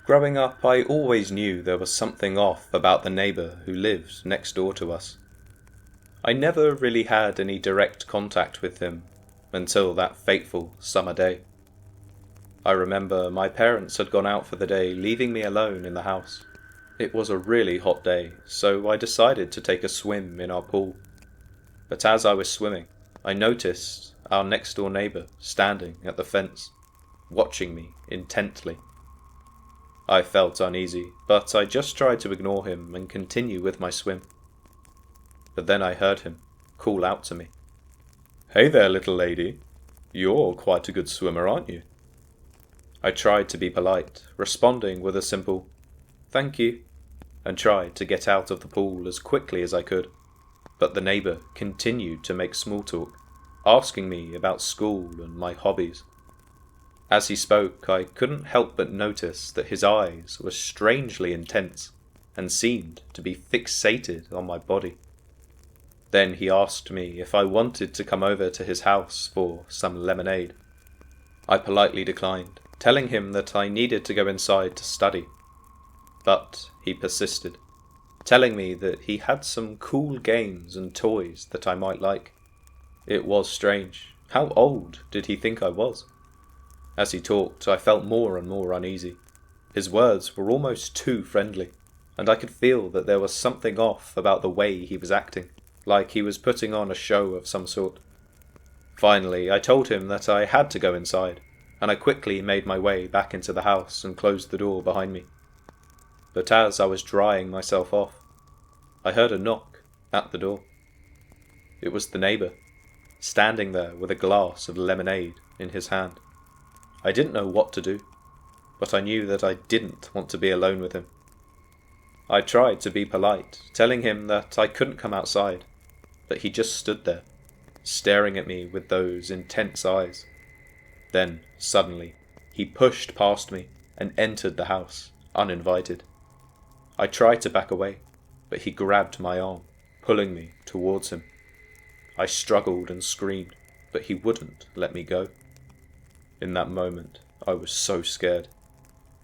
Growing up, I always knew there was something off about the neighbour who lived next door to us. I never really had any direct contact with him until that fateful summer day. I remember my parents had gone out for the day, leaving me alone in the house. It was a really hot day, so I decided to take a swim in our pool. But as I was swimming, I noticed our next door neighbour standing at the fence, watching me intently. I felt uneasy, but I just tried to ignore him and continue with my swim. But then I heard him call out to me. "Hey there, little lady. You're quite a good swimmer, aren't you?" I tried to be polite, responding with a simple, "Thank you," and tried to get out of the pool as quickly as I could. But the neighbour continued to make small talk, asking me about school and my hobbies. As he spoke, I couldn't help but notice that his eyes were strangely intense and seemed to be fixated on my body. Then he asked me if I wanted to come over to his house for some lemonade. I politely declined, telling him that I needed to go inside to study. But he persisted, telling me that he had some cool games and toys that I might like. It was strange. How old did he think I was? As he talked, I felt more and more uneasy. His words were almost too friendly, and I could feel that there was something off about the way he was acting, like he was putting on a show of some sort. Finally, I told him that I had to go inside, and I quickly made my way back into the house and closed the door behind me. But as I was drying myself off, I heard a knock at the door. It was the neighbour, standing there with a glass of lemonade in his hand. I didn't know what to do, but I knew that I didn't want to be alone with him. I tried to be polite, telling him that I couldn't come outside, but he just stood there, staring at me with those intense eyes. Then, suddenly, he pushed past me and entered the house, uninvited. I tried to back away, but he grabbed my arm, pulling me towards him. I struggled and screamed, but he wouldn't let me go. In that moment, I was so scared.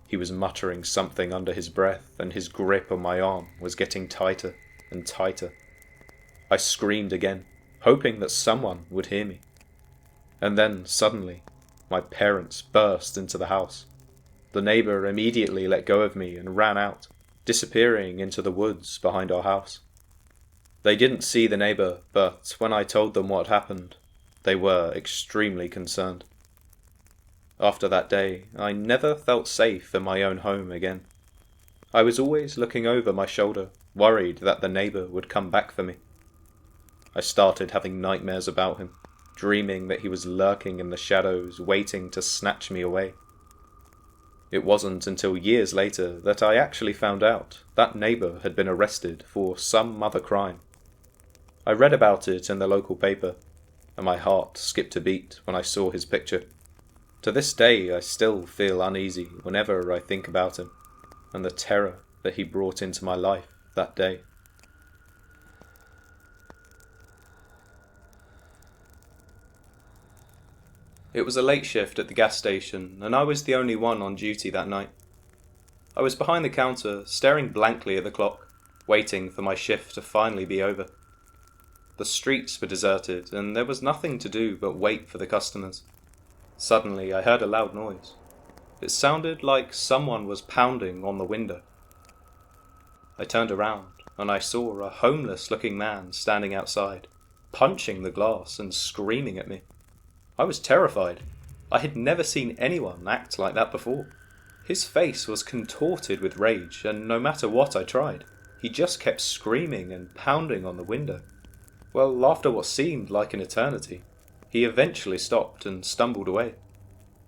He was muttering something under his breath, and his grip on my arm was getting tighter and tighter. I screamed again, hoping that someone would hear me. And then, suddenly, my parents burst into the house. The neighbour immediately let go of me and ran out, disappearing into the woods behind our house. They didn't see the neighbour, but when I told them what happened, they were extremely concerned. After that day, I never felt safe in my own home again. I was always looking over my shoulder, worried that the neighbour would come back for me. I started having nightmares about him, dreaming that he was lurking in the shadows, waiting to snatch me away. It wasn't until years later that I actually found out that neighbour had been arrested for some other crime. I read about it in the local paper, and my heart skipped a beat when I saw his picture. To this day, I still feel uneasy whenever I think about him, and the terror that he brought into my life that day. It was a late shift at the gas station, and I was the only one on duty that night. I was behind the counter, staring blankly at the clock, waiting for my shift to finally be over. The streets were deserted, and there was nothing to do but wait for the customers. Suddenly, I heard a loud noise. It sounded like someone was pounding on the window. I turned around, and I saw a homeless-looking man standing outside, punching the glass and screaming at me. I was terrified. I had never seen anyone act like that before. His face was contorted with rage, and no matter what I tried, he just kept screaming and pounding on the window. Well, after what seemed like an eternity, he eventually stopped and stumbled away.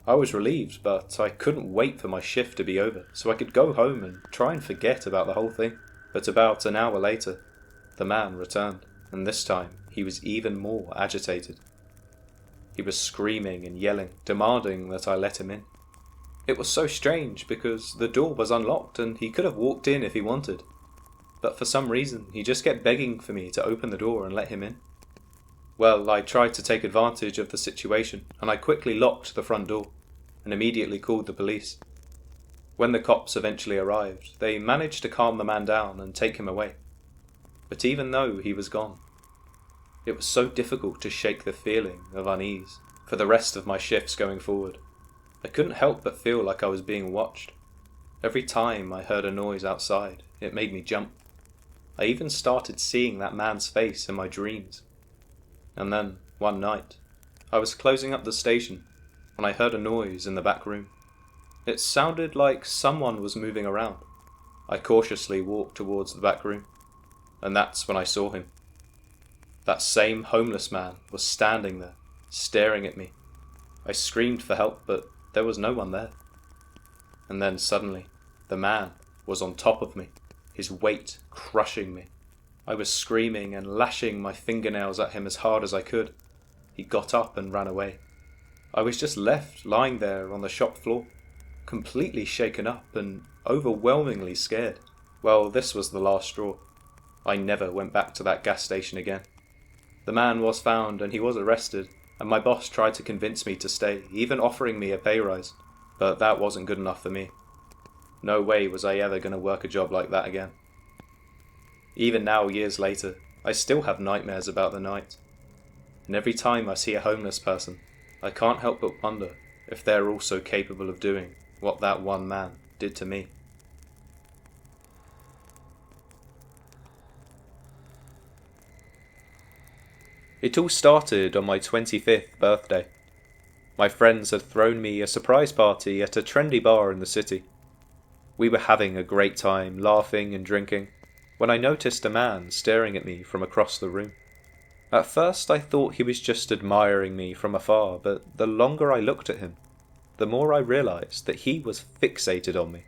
I was relieved, but I couldn't wait for my shift to be over so I could go home and try and forget about the whole thing. But about an hour later, the man returned, and this time he was even more agitated. He was screaming and yelling, demanding that I let him in. It was so strange because the door was unlocked and he could have walked in if he wanted. But for some reason, he just kept begging for me to open the door and let him in. Well, I tried to take advantage of the situation, and I quickly locked the front door, and immediately called the police. When the cops eventually arrived, they managed to calm the man down and take him away. But even though he was gone, it was so difficult to shake the feeling of unease for the rest of my shifts going forward. I couldn't help but feel like I was being watched. Every time I heard a noise outside, it made me jump. I even started seeing that man's face in my dreams. And then, one night, I was closing up the station when I heard a noise in the back room. It sounded like someone was moving around. I cautiously walked towards the back room, and that's when I saw him. That same homeless man was standing there, staring at me. I screamed for help, but there was no one there. And then suddenly, the man was on top of me, his weight crushing me. I was screaming and lashing my fingernails at him as hard as I could. He got up and ran away. I was just left lying there on the shop floor, completely shaken up and overwhelmingly scared. Well, this was the last straw. I never went back to that gas station again. The man was found and he was arrested, and my boss tried to convince me to stay, even offering me a pay rise, but that wasn't good enough for me. No way was I ever going to work a job like that again. Even now, years later, I still have nightmares about the night. And every time I see a homeless person, I can't help but wonder if they're also capable of doing what that one man did to me. It all started on my 25th birthday. My friends had thrown me a surprise party at a trendy bar in the city. We were having a great time, laughing and drinking, when I noticed a man staring at me from across the room. At first I thought he was just admiring me from afar, but the longer I looked at him, the more I realised that he was fixated on me.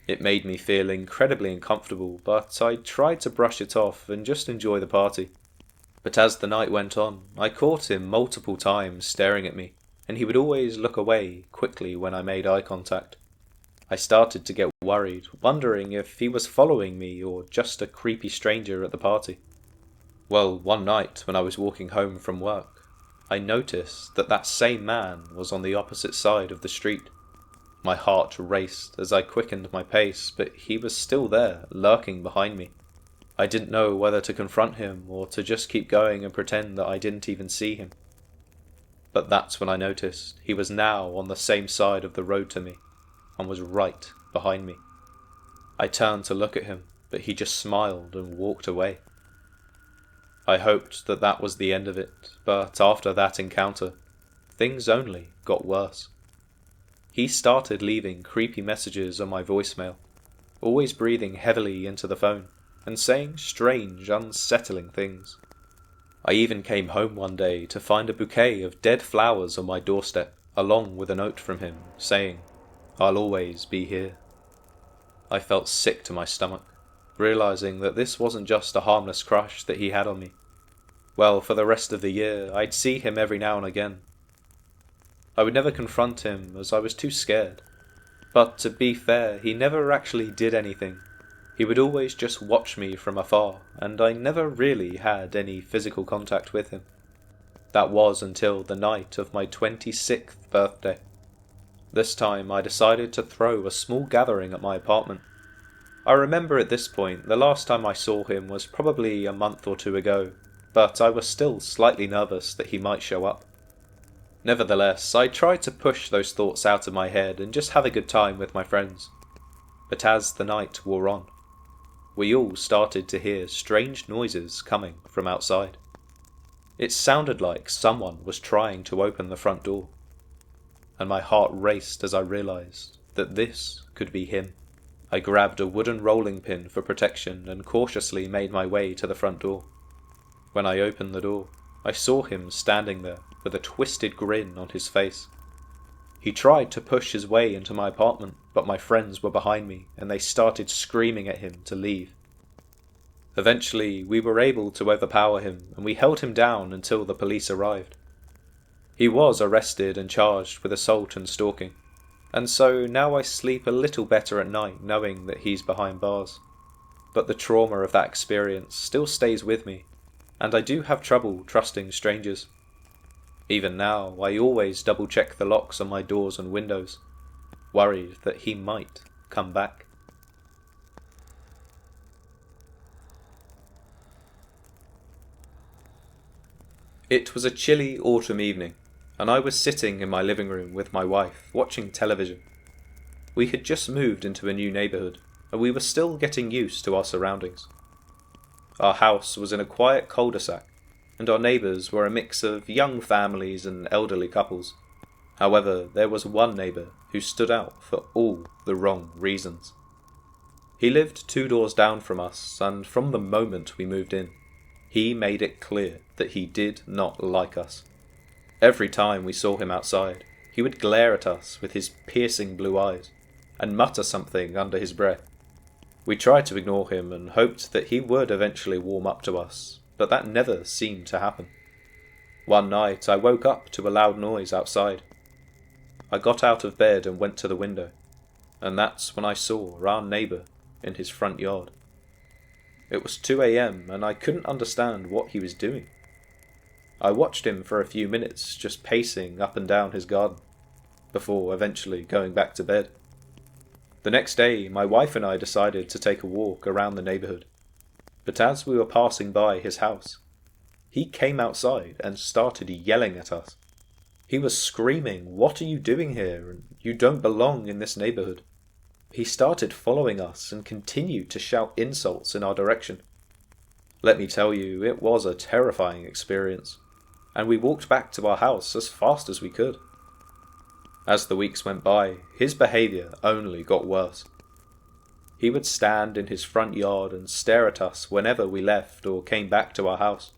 It made me feel incredibly uncomfortable, but I tried to brush it off and just enjoy the party. But as the night went on, I caught him multiple times staring at me, and he would always look away quickly when I made eye contact. I started to get worried, wondering if he was following me or just a creepy stranger at the party. Well, one night when I was walking home from work, I noticed that that same man was on the opposite side of the street. My heart raced as I quickened my pace, but he was still there, lurking behind me. I didn't know whether to confront him or to just keep going and pretend that I didn't even see him. But that's when I noticed he was now on the same side of the road to me, and was right behind me. I turned to look at him, but he just smiled and walked away. I hoped that that was the end of it, but after that encounter, things only got worse. He started leaving creepy messages on my voicemail, always breathing heavily into the phone, and saying strange, unsettling things. I even came home one day to find a bouquet of dead flowers on my doorstep, along with a note from him, saying, "I'll always be here." I felt sick to my stomach, realising that this wasn't just a harmless crush that he had on me. Well, for the rest of the year, I'd see him every now and again. I would never confront him as I was too scared. But to be fair, he never actually did anything. He would always just watch me from afar, and I never really had any physical contact with him. That was until the night of my 26th birthday. This time I decided to throw a small gathering at my apartment. I remember at this point the last time I saw him was probably a month or two ago, but I was still slightly nervous that he might show up. Nevertheless, I tried to push those thoughts out of my head and just have a good time with my friends. But as the night wore on, we all started to hear strange noises coming from outside. It sounded like someone was trying to open the front door, and my heart raced as I realised that this could be him. I grabbed a wooden rolling pin for protection and cautiously made my way to the front door. When I opened the door, I saw him standing there with a twisted grin on his face. He tried to push his way into my apartment, but my friends were behind me and they started screaming at him to leave. Eventually, we were able to overpower him and we held him down until the police arrived. He was arrested and charged with assault and stalking, and so now I sleep a little better at night knowing that he's behind bars. But the trauma of that experience still stays with me, and I do have trouble trusting strangers. Even now, I always double check the locks on my doors and windows. worried that he might come back. It was a chilly autumn evening, and I was sitting in my living room with my wife, watching television. We had just moved into a new neighbourhood, and we were still getting used to our surroundings. Our house was in a quiet cul-de-sac, and our neighbours were a mix of young families and elderly couples. However, there was one neighbour who stood out for all the wrong reasons. He lived 2 doors down from us, and from the moment we moved in, he made it clear that he did not like us. Every time we saw him outside, he would glare at us with his piercing blue eyes, and mutter something under his breath. We tried to ignore him and hoped that he would eventually warm up to us, but that never seemed to happen. One night I woke up to a loud noise outside. I got out of bed and went to the window, and that's when I saw our neighbour in his front yard. It was 2 a.m. and I couldn't understand what he was doing. I watched him for a few minutes just pacing up and down his garden, before eventually going back to bed. The next day, my wife and I decided to take a walk around the neighbourhood, but as we were passing by his house, he came outside and started yelling at us. He was screaming, "What are you doing here? And you don't belong in this neighbourhood." He started following us and continued to shout insults in our direction. Let me tell you, it was a terrifying experience, and we walked back to our house as fast as we could. As the weeks went by, his behaviour only got worse. He would stand in his front yard and stare at us whenever we left or came back to our house.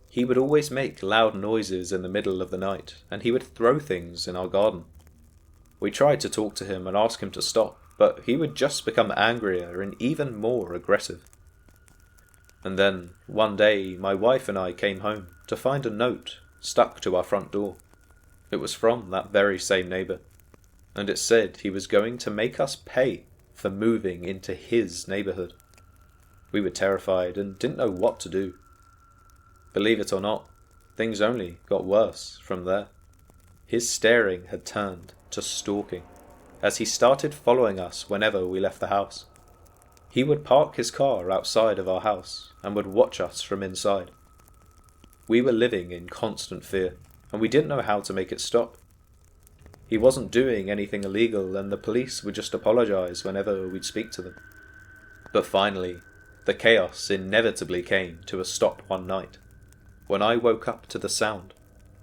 He would always make loud noises in the middle of the night, and he would throw things in our garden. We tried to talk to him and ask him to stop, but he would just become angrier and even more aggressive. And then, one day, my wife and I came home to find a note stuck to our front door. It was from that very same neighbour, and it said he was going to make us pay for moving into his neighbourhood. We were terrified and didn't know what to do. Believe it or not, things only got worse from there. His staring had turned to stalking, as he started following us whenever we left the house. He would park his car outside of our house and would watch us from inside. We were living in constant fear, and we didn't know how to make it stop. He wasn't doing anything illegal, and the police would just apologise whenever we'd speak to them. But finally, the chaos inevitably came to a stop one night, when I woke up to the sound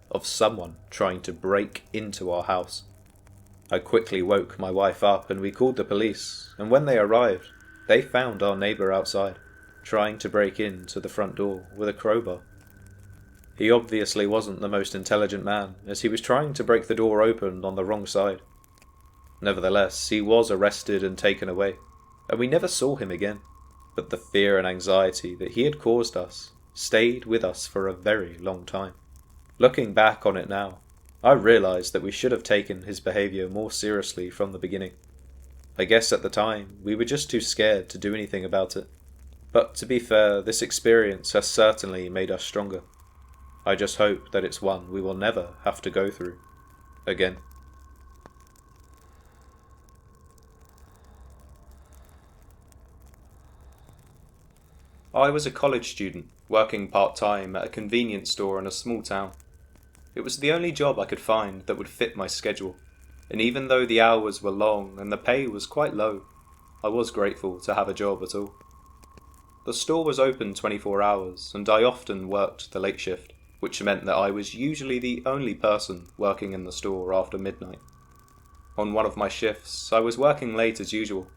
of someone trying to break into our house. I quickly woke my wife up and we called the police, and when they arrived, they found our neighbour outside, trying to break into the front door with a crowbar. He obviously wasn't the most intelligent man, as he was trying to break the door open on the wrong side. Nevertheless, he was arrested and taken away, and we never saw him again, but the fear and anxiety that he had caused us stayed with us for a very long time. Looking back on it now, I realised that we should have taken his behaviour more seriously from the beginning. I guess at the time, we were just too scared to do anything about it. But to be fair, this experience has certainly made us stronger. I just hope that it's one we will never have to go through again. I was a college student, working part-time at a convenience store in a small town. It was the only job I could find that would fit my schedule, and even though the hours were long and the pay was quite low, I was grateful to have a job at all. The store was open 24 hours, and I often worked the late shift, which meant that I was usually the only person working in the store after midnight. On one of my shifts, I was working late as usual.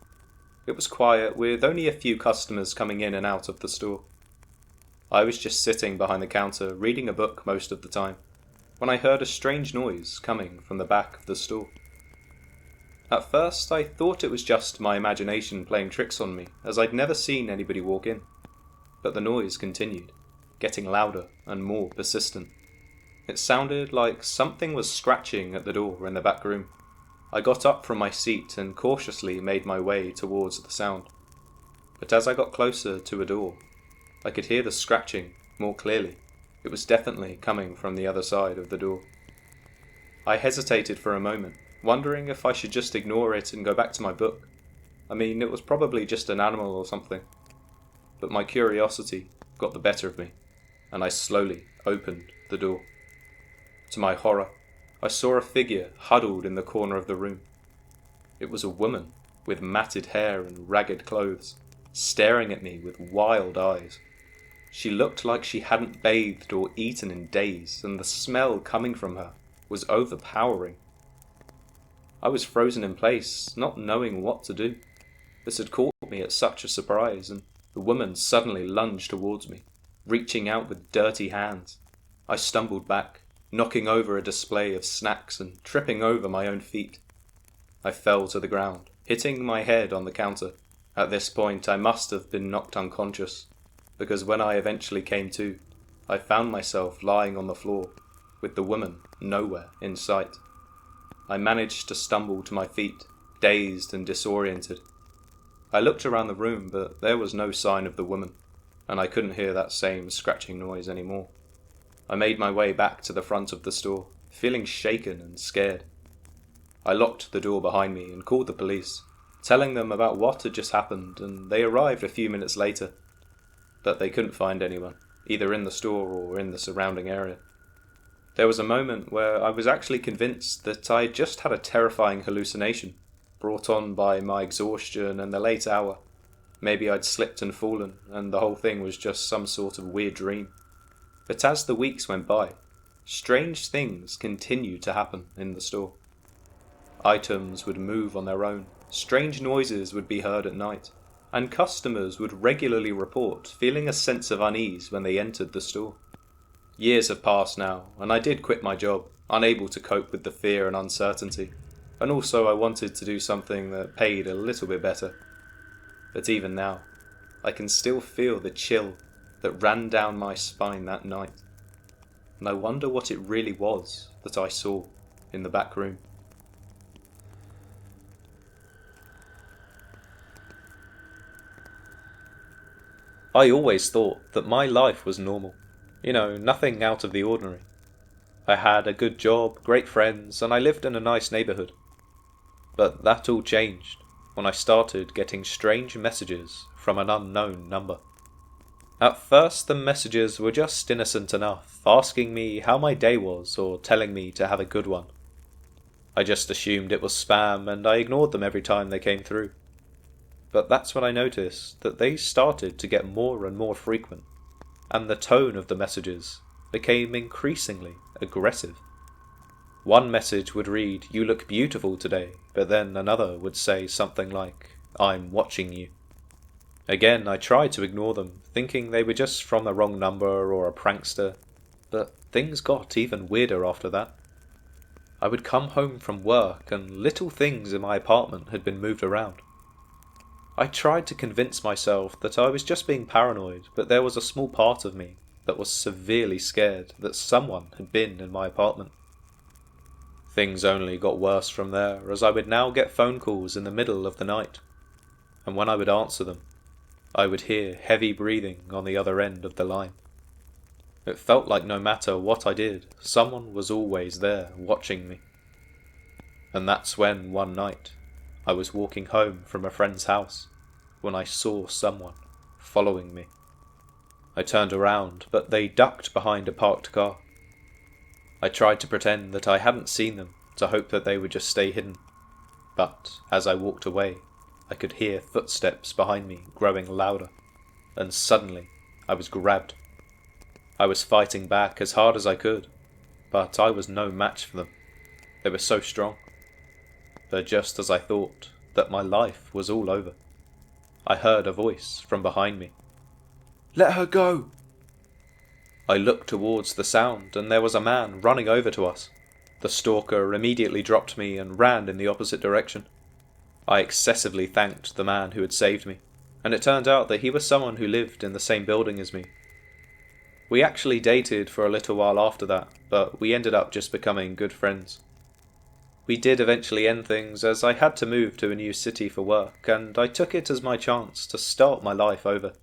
It was quiet, with only a few customers coming in and out of the store. I was just sitting behind the counter reading a book most of the time, when I heard a strange noise coming from the back of the store. At first, I thought it was just my imagination playing tricks on me, as I'd never seen anybody walk in. But the noise continued, getting louder and more persistent. It sounded like something was scratching at the door in the back room. I got up from my seat and cautiously made my way towards the sound. But as I got closer to a door, I could hear the scratching more clearly. It was definitely coming from the other side of the door. I hesitated for a moment, wondering if I should just ignore it and go back to my book. I mean, it was probably just an animal or something. But my curiosity got the better of me, and I slowly opened the door. To my horror, I saw a figure huddled in the corner of the room. It was a woman with matted hair and ragged clothes, staring at me with wild eyes. She looked like she hadn't bathed or eaten in days, and the smell coming from her was overpowering. I was frozen in place, not knowing what to do. This had caught me at such a surprise, and the woman suddenly lunged towards me, reaching out with dirty hands. I stumbled back, knocking over a display of snacks and tripping over my own feet. I fell to the ground, hitting my head on the counter. At this point I must have been knocked unconscious, because when I eventually came to, I found myself lying on the floor, with the woman nowhere in sight. I managed to stumble to my feet, dazed and disoriented. I looked around the room, but there was no sign of the woman, and I couldn't hear that same scratching noise anymore. I made my way back to the front of the store, feeling shaken and scared. I locked the door behind me and called the police, telling them about what had just happened, and they arrived a few minutes later. But they couldn't find anyone, either in the store or in the surrounding area. There was a moment where I was actually convinced that I had just had a terrifying hallucination, brought on by my exhaustion and the late hour. Maybe I'd slipped and fallen, and the whole thing was just some sort of weird dream. But as the weeks went by, strange things continued to happen in the store. Items would move on their own, strange noises would be heard at night, and customers would regularly report feeling a sense of unease when they entered the store. Years have passed now, and I did quit my job, unable to cope with the fear and uncertainty, and also I wanted to do something that paid a little bit better. But even now, I can still feel the chill that ran down my spine that night, and I wonder what it really was that I saw in the back room. I always thought that my life was normal, nothing out of the ordinary. I had a good job, great friends, and I lived in a nice neighbourhood. But that all changed when I started getting strange messages from an unknown number. At first the messages were just innocent enough, asking me how my day was or telling me to have a good one. I just assumed it was spam and I ignored them every time they came through. But that's when I noticed that they started to get more and more frequent, and the tone of the messages became increasingly aggressive. One message would read, "You look beautiful today," but then another would say something like, "I'm watching you." Again, I tried to ignore them, thinking they were just from the wrong number or a prankster, but things got even weirder after that. I would come home from work and little things in my apartment had been moved around. I tried to convince myself that I was just being paranoid, but there was a small part of me that was severely scared that someone had been in my apartment. Things only got worse from there, as I would now get phone calls in the middle of the night, and when I would answer them, I would hear heavy breathing on the other end of the line. It felt like no matter what I did, someone was always there watching me. And that's when, one night, I was walking home from a friend's house when I saw someone following me. I turned around, but they ducked behind a parked car. I tried to pretend that I hadn't seen them to hope that they would just stay hidden, but as I walked away, I could hear footsteps behind me growing louder, and suddenly I was grabbed. I was fighting back as hard as I could, but I was no match for them. They were so strong. But just as I thought that my life was all over, I heard a voice from behind me. "Let her go!" I looked towards the sound, and there was a man running over to us. The stalker immediately dropped me and ran in the opposite direction. I excessively thanked the man who had saved me, and it turned out that he was someone who lived in the same building as me. We actually dated for a little while after that, but we ended up just becoming good friends. We did eventually end things as I had to move to a new city for work, and I took it as my chance to start my life over.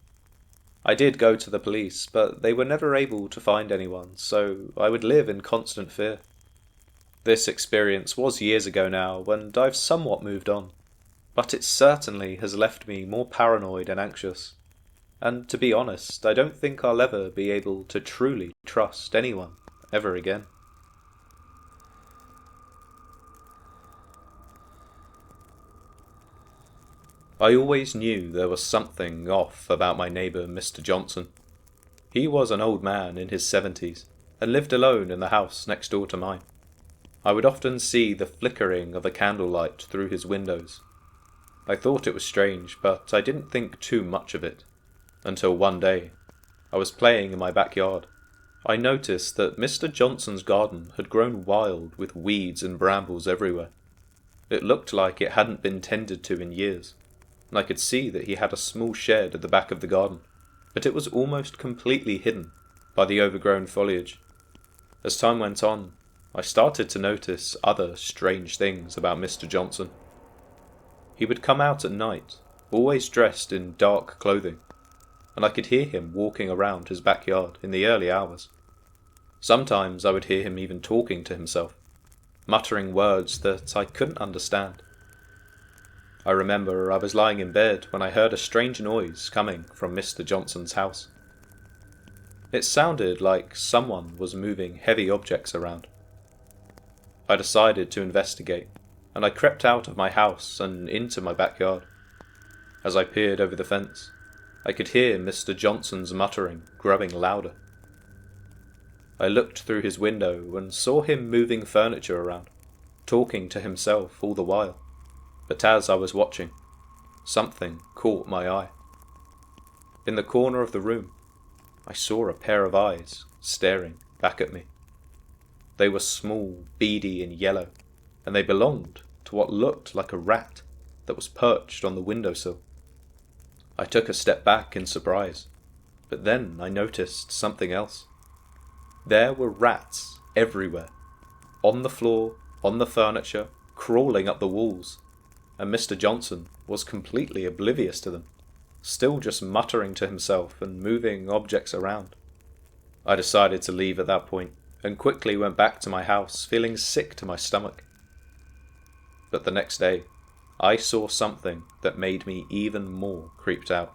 I did go to the police, but they were never able to find anyone, so I would live in constant fear. This experience was years ago now, and I've somewhat moved on, but it certainly has left me more paranoid and anxious. And to be honest, I don't think I'll ever be able to truly trust anyone ever again. I always knew there was something off about my neighbour Mr. Johnson. He was an old man in his 70s, and lived alone in the house next door to mine. I would often see the flickering of a candlelight through his windows. I thought it was strange, but I didn't think too much of it, until one day, I was playing in my backyard. I noticed that Mr. Johnson's garden had grown wild with weeds and brambles everywhere. It looked like it hadn't been tended to in years, and I could see that he had a small shed at the back of the garden, but it was almost completely hidden by the overgrown foliage. As time went on, I started to notice other strange things about Mr. Johnson. He would come out at night, always dressed in dark clothing, and I could hear him walking around his backyard in the early hours. Sometimes I would hear him even talking to himself, muttering words that I couldn't understand. I remember I was lying in bed when I heard a strange noise coming from Mr. Johnson's house. It sounded like someone was moving heavy objects around. I decided to investigate, and I crept out of my house and into my backyard. As I peered over the fence, I could hear Mr. Johnson's muttering growing louder. I looked through his window and saw him moving furniture around, talking to himself all the while. But as I was watching, something caught my eye. In the corner of the room, I saw a pair of eyes staring back at me. They were small, beady and yellow, and they belonged to what looked like a rat that was perched on the windowsill. I took a step back in surprise, but then I noticed something else. There were rats everywhere, on the floor, on the furniture, crawling up the walls, and Mr. Johnson was completely oblivious to them, still just muttering to himself and moving objects around. I decided to leave at that point, and quickly went back to my house feeling sick to my stomach. But the next day, I saw something that made me even more creeped out.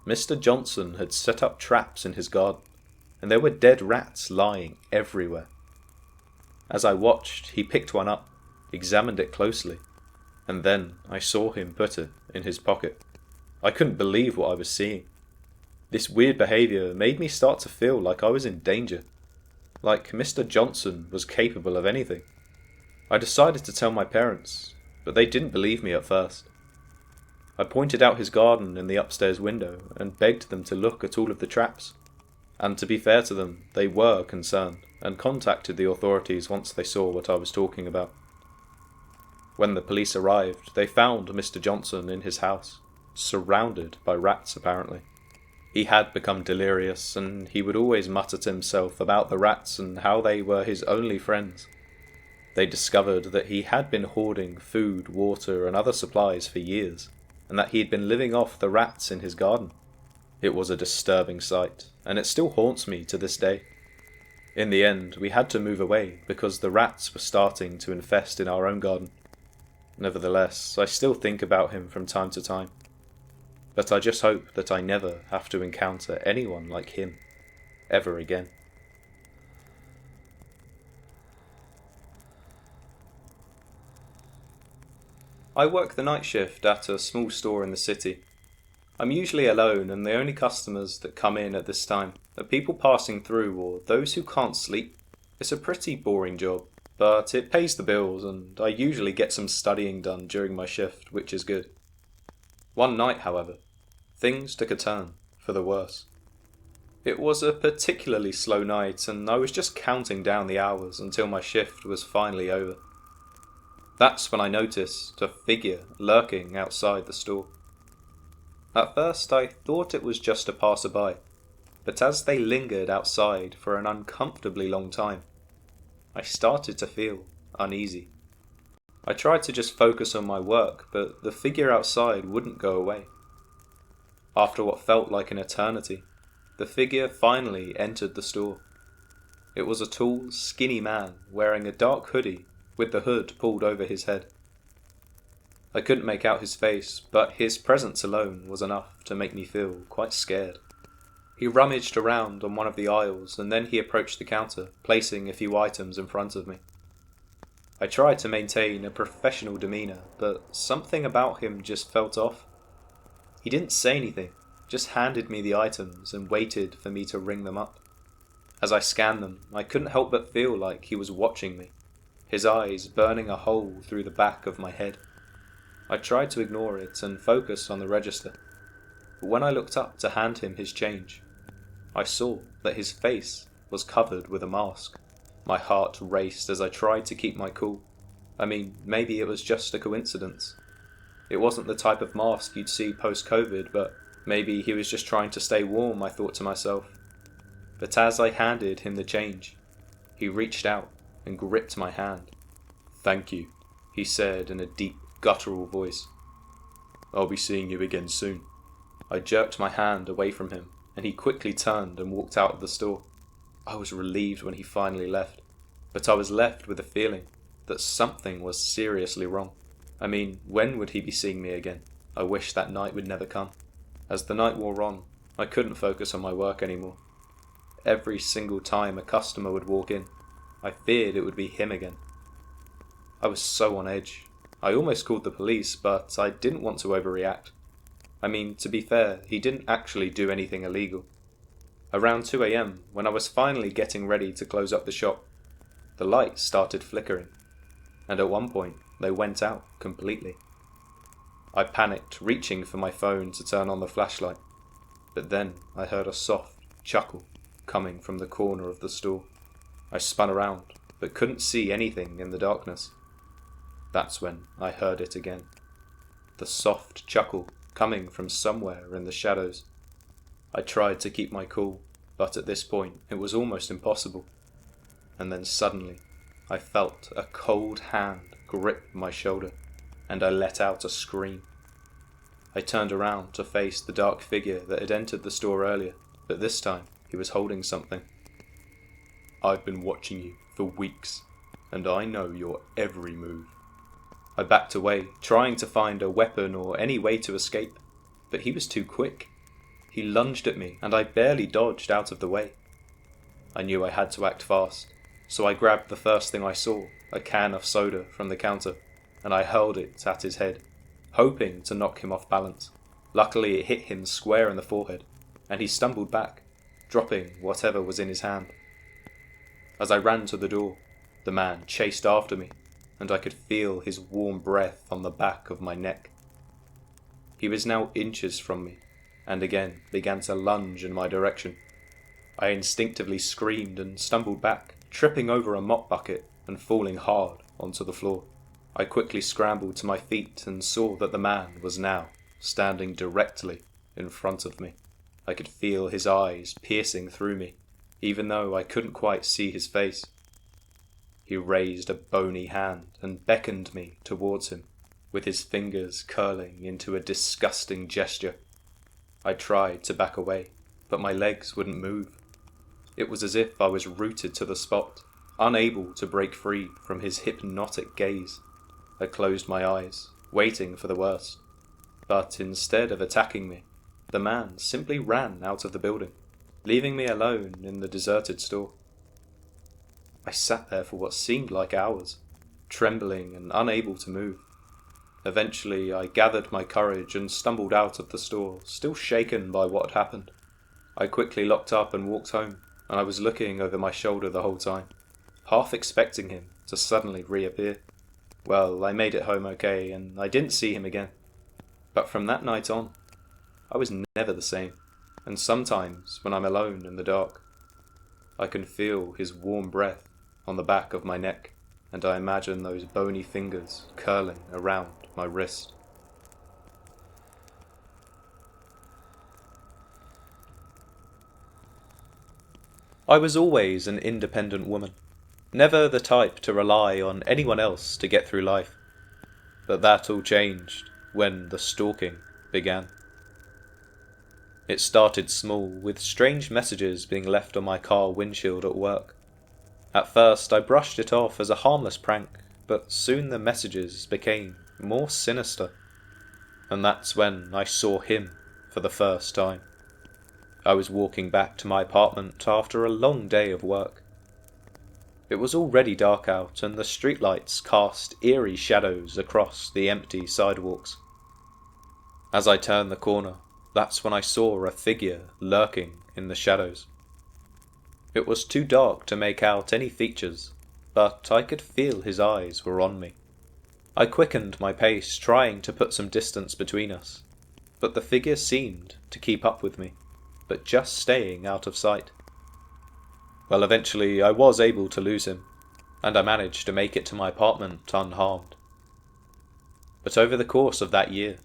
Mr. Johnson had set up traps in his garden, and there were dead rats lying everywhere. As I watched, he picked one up, examined it closely, and then I saw him put it in his pocket. I couldn't believe what I was seeing. This weird behaviour made me start to feel like I was in danger, like Mr. Johnson was capable of anything. I decided to tell my parents, but they didn't believe me at first. I pointed out his garden in the upstairs window and begged them to look at all of the traps. And to be fair to them, they were concerned and contacted the authorities once they saw what I was talking about. When the police arrived, they found Mr. Johnson in his house, surrounded by rats apparently. He had become delirious, and he would always mutter to himself about the rats and how they were his only friends. They discovered that he had been hoarding food, water and other supplies for years, and that he had been living off the rats in his garden. It was a disturbing sight, and it still haunts me to this day. In the end, we had to move away because the rats were starting to infest in our own garden. Nevertheless, I still think about him from time to time. But I just hope that I never have to encounter anyone like him, ever again. I work the night shift at a small store in the city. I'm usually alone, and the only customers that come in at this time are people passing through or those who can't sleep. It's a pretty boring job, but it pays the bills, and I usually get some studying done during my shift, which is good. One night, however, things took a turn for the worse. It was a particularly slow night, and I was just counting down the hours until my shift was finally over. That's when I noticed a figure lurking outside the store. At first I thought it was just a passerby, but as they lingered outside for an uncomfortably long time, I started to feel uneasy. I tried to just focus on my work, but the figure outside wouldn't go away. After what felt like an eternity, the figure finally entered the store. It was a tall, skinny man wearing a dark hoodie with the hood pulled over his head. I couldn't make out his face, but his presence alone was enough to make me feel quite scared. He rummaged around on one of the aisles and then he approached the counter, placing a few items in front of me. I tried to maintain a professional demeanour, but something about him just felt off. He didn't say anything, just handed me the items and waited for me to ring them up. As I scanned them, I couldn't help but feel like he was watching me, his eyes burning a hole through the back of my head. I tried to ignore it and focus on the register, but when I looked up to hand him his change, I saw that his face was covered with a mask. My heart raced as I tried to keep my cool. I mean, maybe it was just a coincidence. It wasn't the type of mask you'd see post-COVID, but maybe he was just trying to stay warm, I thought to myself. But as I handed him the change, he reached out and gripped my hand. "Thank you," he said in a deep, guttural voice. "I'll be seeing you again soon." I jerked my hand away from him, and he quickly turned and walked out of the store. I was relieved when he finally left, but I was left with a feeling that something was seriously wrong. I mean, when would he be seeing me again? I wished that night would never come. As the night wore on, I couldn't focus on my work anymore. Every single time a customer would walk in, I feared it would be him again. I was so on edge. I almost called the police, but I didn't want to overreact. I mean, to be fair, he didn't actually do anything illegal. Around 2 a.m, when I was finally getting ready to close up the shop, the lights started flickering, and at one point they went out completely. I panicked, reaching for my phone to turn on the flashlight, but then I heard a soft chuckle coming from the corner of the store. I spun around, but couldn't see anything in the darkness. That's when I heard it again. The soft chuckle coming from somewhere in the shadows. I tried to keep my cool, but at this point it was almost impossible. And then suddenly, I felt a cold hand grip my shoulder, and I let out a scream. I turned around to face the dark figure that had entered the store earlier, but this time he was holding something. "I've been watching you for weeks, and I know your every move." I backed away, trying to find a weapon or any way to escape, but he was too quick. He lunged at me, and I barely dodged out of the way. I knew I had to act fast, so I grabbed the first thing I saw, a can of soda from the counter, and I hurled it at his head, hoping to knock him off balance. Luckily it hit him square in the forehead, and he stumbled back, dropping whatever was in his hand. As I ran to the door, the man chased after me, and I could feel his warm breath on the back of my neck. He was now inches from me, and again began to lunge in my direction. I instinctively screamed and stumbled back, tripping over a mop bucket and falling hard onto the floor. I quickly scrambled to my feet and saw that the man was now standing directly in front of me. I could feel his eyes piercing through me, even though I couldn't quite see his face. He raised a bony hand and beckoned me towards him, with his fingers curling into a disgusting gesture. I tried to back away, but my legs wouldn't move. It was as if I was rooted to the spot, unable to break free from his hypnotic gaze. I closed my eyes, waiting for the worst. But instead of attacking me, the man simply ran out of the building, leaving me alone in the deserted store. I sat there for what seemed like hours, trembling and unable to move. Eventually I gathered my courage and stumbled out of the store, still shaken by what had happened. I quickly locked up and walked home, and I was looking over my shoulder the whole time, half expecting him to suddenly reappear. Well, I made it home okay, and I didn't see him again. But from that night on, I was never the same, and sometimes when I'm alone in the dark, I can feel his warm breath on the back of my neck, and I imagine those bony fingers curling around my wrist. I was always an independent woman, never the type to rely on anyone else to get through life. But that all changed when the stalking began. It started small, with strange messages being left on my car windshield at work. At first I brushed it off as a harmless prank, but soon the messages became more sinister, and that's when I saw him for the first time. I was walking back to my apartment after a long day of work. It was already dark out, and the streetlights cast eerie shadows across the empty sidewalks. As I turned the corner, that's when I saw a figure lurking in the shadows. It was too dark to make out any features, but I could feel his eyes were on me. I quickened my pace, trying to put some distance between us, but the figure seemed to keep up with me, but just staying out of sight. Well, eventually I was able to lose him, and I managed to make it to my apartment unharmed. But over the course of that year,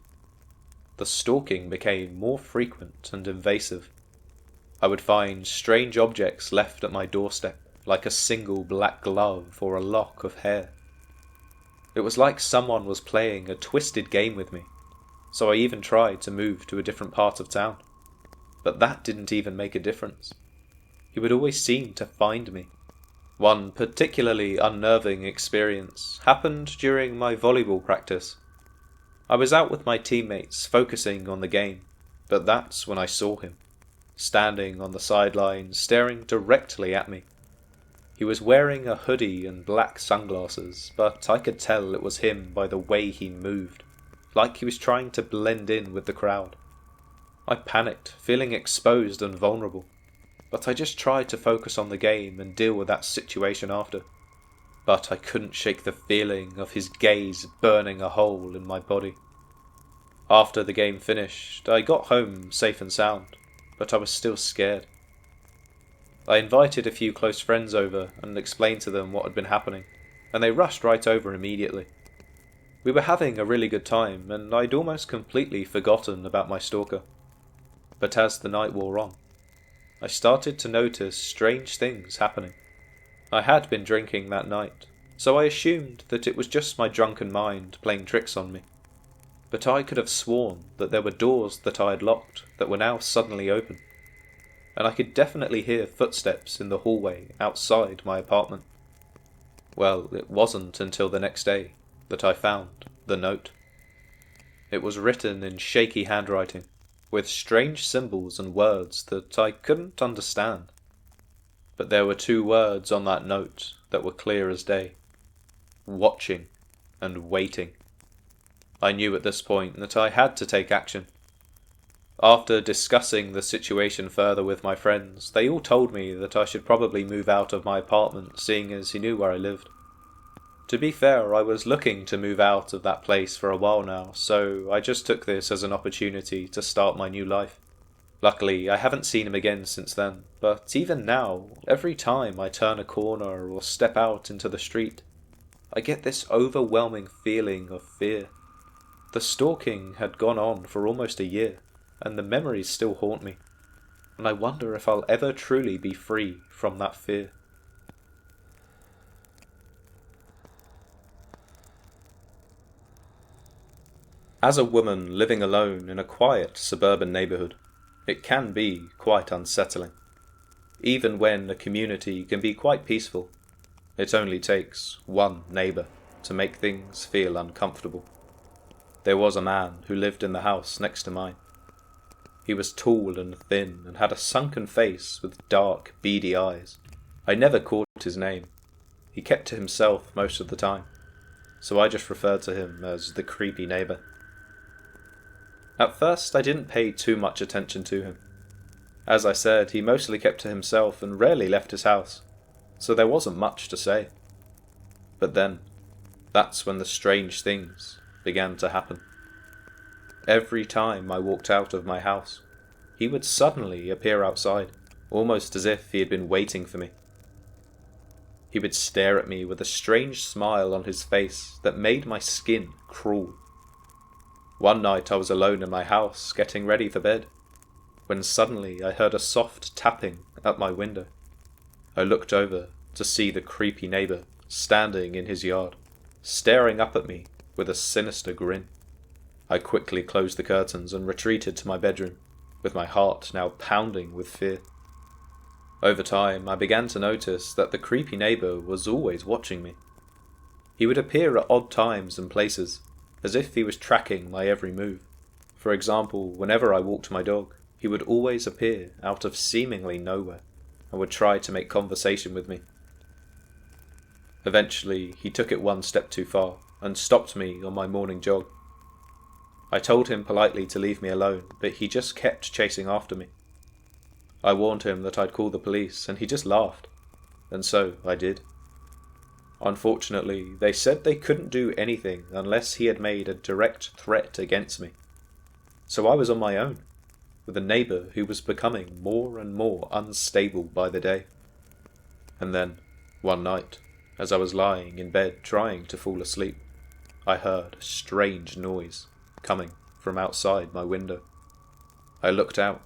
the stalking became more frequent and invasive. I would find strange objects left at my doorstep, like a single black glove or a lock of hair. It was like someone was playing a twisted game with me, so I even tried to move to a different part of town. But that didn't even make a difference. He would always seem to find me. One particularly unnerving experience happened during my volleyball practice. I was out with my teammates focusing on the game, but that's when I saw him, standing on the sidelines staring directly at me. He was wearing a hoodie and black sunglasses, but I could tell it was him by the way he moved, like he was trying to blend in with the crowd. I panicked, feeling exposed and vulnerable, but I just tried to focus on the game and deal with that situation after. But I couldn't shake the feeling of his gaze burning a hole in my body. After the game finished, I got home safe and sound, but I was still scared. I invited a few close friends over and explained to them what had been happening, and they rushed right over immediately. We were having a really good time, and I'd almost completely forgotten about my stalker. But as the night wore on, I started to notice strange things happening. I had been drinking that night, so I assumed that it was just my drunken mind playing tricks on me. But I could have sworn that there were doors that I had locked that were now suddenly open, and I could definitely hear footsteps in the hallway outside my apartment. Well, it wasn't until the next day that I found the note. It was written in shaky handwriting, with strange symbols and words that I couldn't understand. But there were two words on that note that were clear as day: watching and waiting. I knew at this point that I had to take action. After discussing the situation further with my friends, they all told me that I should probably move out of my apartment, seeing as he knew where I lived. To be fair, I was looking to move out of that place for a while now, so I just took this as an opportunity to start my new life. Luckily, I haven't seen him again since then, but even now, every time I turn a corner or step out into the street, I get this overwhelming feeling of fear. The stalking had gone on for almost a year, and the memories still haunt me, and I wonder if I'll ever truly be free from that fear. As a woman living alone in a quiet suburban neighbourhood, it can be quite unsettling. Even when a community can be quite peaceful, it only takes one neighbour to make things feel uncomfortable. There was a man who lived in the house next to mine. He was tall and thin and had a sunken face with dark, beady eyes. I never caught his name. He kept to himself most of the time, so I just referred to him as the creepy neighbour. At first I didn't pay too much attention to him. As I said, he mostly kept to himself and rarely left his house, so there wasn't much to say. But then, that's when the strange things began to happen. Every time I walked out of my house, he would suddenly appear outside, almost as if he had been waiting for me. He would stare at me with a strange smile on his face that made my skin crawl. One night I was alone in my house, getting ready for bed, when suddenly I heard a soft tapping at my window. I looked over to see the creepy neighbour standing in his yard, staring up at me with a sinister grin. I quickly closed the curtains and retreated to my bedroom, with my heart now pounding with fear. Over time, I began to notice that the creepy neighbour was always watching me. He would appear at odd times and places, as if he was tracking my every move. For example, whenever I walked my dog, he would always appear out of seemingly nowhere and would try to make conversation with me. Eventually, he took it one step too far and stopped me on my morning jog. I told him politely to leave me alone, but he just kept chasing after me. I warned him that I'd call the police, and he just laughed, and so I did. Unfortunately, they said they couldn't do anything unless he had made a direct threat against me. So I was on my own, with a neighbour who was becoming more and more unstable by the day. And then, one night, as I was lying in bed trying to fall asleep, I heard a strange noise coming from outside my window. I looked out,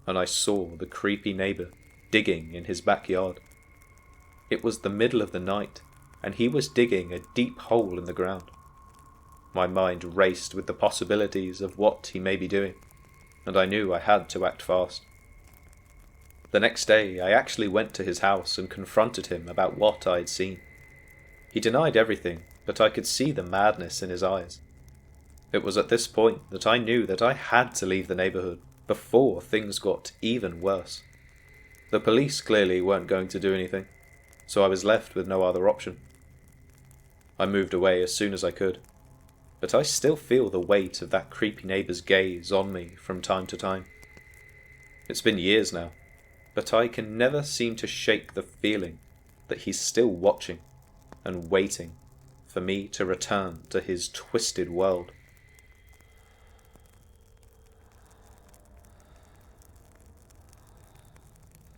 and I saw the creepy neighbour digging in his backyard. It was the middle of the night, and he was digging a deep hole in the ground. My mind raced with the possibilities of what he may be doing, and I knew I had to act fast. The next day, I actually went to his house and confronted him about what I had seen. He denied everything, but I could see the madness in his eyes. It was at this point that I knew that I had to leave the neighbourhood before things got even worse. The police clearly weren't going to do anything, so I was left with no other option. I moved away as soon as I could, but I still feel the weight of that creepy neighbour's gaze on me from time to time. It's been years now, but I can never seem to shake the feeling that he's still watching and waiting for me to return to his twisted world.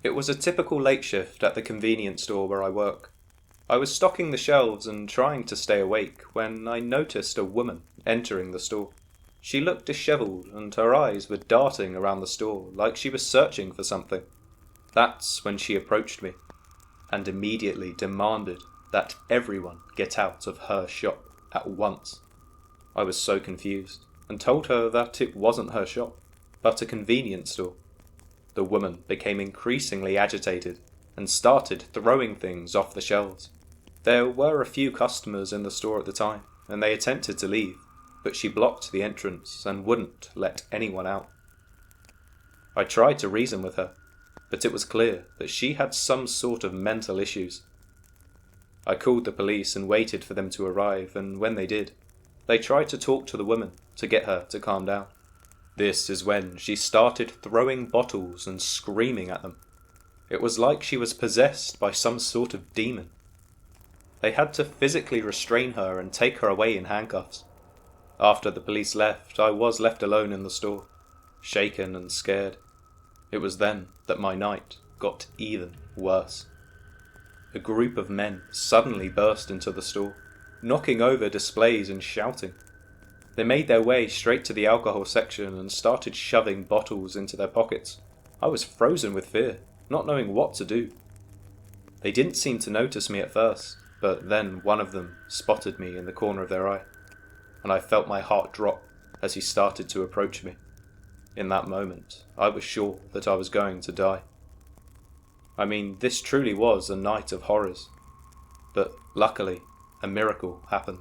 It was a typical late shift at the convenience store where I work. I was stocking the shelves and trying to stay awake when I noticed a woman entering the store. She looked dishevelled and her eyes were darting around the store like she was searching for something. That's when she approached me and immediately demanded that everyone get out of her shop at once. I was so confused and told her that it wasn't her shop, but a convenience store. The woman became increasingly agitated and started throwing things off the shelves. There were a few customers in the store at the time, and they attempted to leave, but she blocked the entrance and wouldn't let anyone out. I tried to reason with her, but it was clear that she had some sort of mental issues. I called the police and waited for them to arrive, and when they did, they tried to talk to the woman to get her to calm down. This is when she started throwing bottles and screaming at them. It was like she was possessed by some sort of demon. They had to physically restrain her and take her away in handcuffs. After the police left, I was left alone in the store, shaken and scared. It was then that my night got even worse. A group of men suddenly burst into the store, knocking over displays and shouting. They made their way straight to the alcohol section and started shoving bottles into their pockets. I was frozen with fear, not knowing what to do. They didn't seem to notice me at first, but then one of them spotted me in the corner of their eye, and I felt my heart drop as he started to approach me. In that moment, I was sure that I was going to die. I mean, this truly was a night of horrors, but luckily, a miracle happened.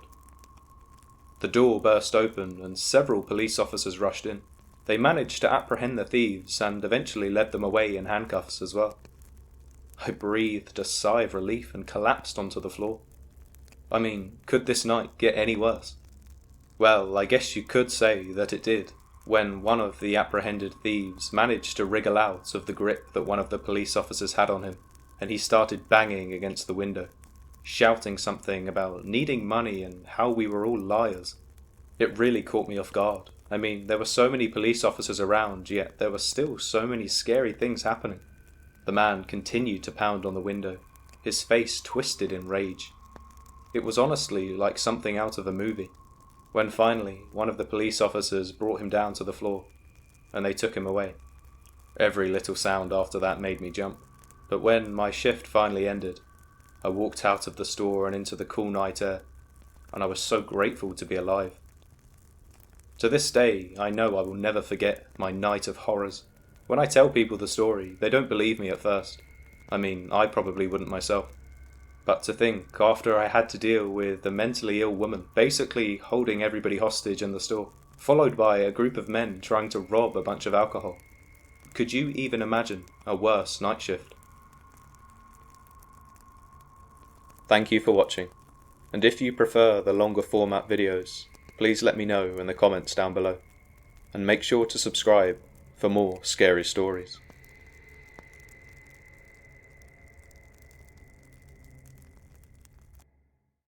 The door burst open and several police officers rushed in. They managed to apprehend the thieves and eventually led them away in handcuffs as well. I breathed a sigh of relief and collapsed onto the floor. I mean, could this night get any worse? Well, I guess you could say that it did, when one of the apprehended thieves managed to wriggle out of the grip that one of the police officers had on him, and he started banging against the window, shouting something about needing money and how we were all liars. It really caught me off guard. I mean, there were so many police officers around, yet there were still so many scary things happening. The man continued to pound on the window, his face twisted in rage. It was honestly like something out of a movie, when finally one of the police officers brought him down to the floor, and they took him away. Every little sound after that made me jump, but when my shift finally ended, I walked out of the store and into the cool night air, and I was so grateful to be alive. To this day, I know I will never forget my night of horrors. When I tell people the story, they don't believe me at first. I mean, I probably wouldn't myself. But to think, after I had to deal with a mentally ill woman basically holding everybody hostage in the store, followed by a group of men trying to rob a bunch of alcohol. Could you even imagine a worse night shift? Thank you for watching, and if you prefer the longer format videos, please let me know in the comments down below, and make sure to subscribe for more scary stories.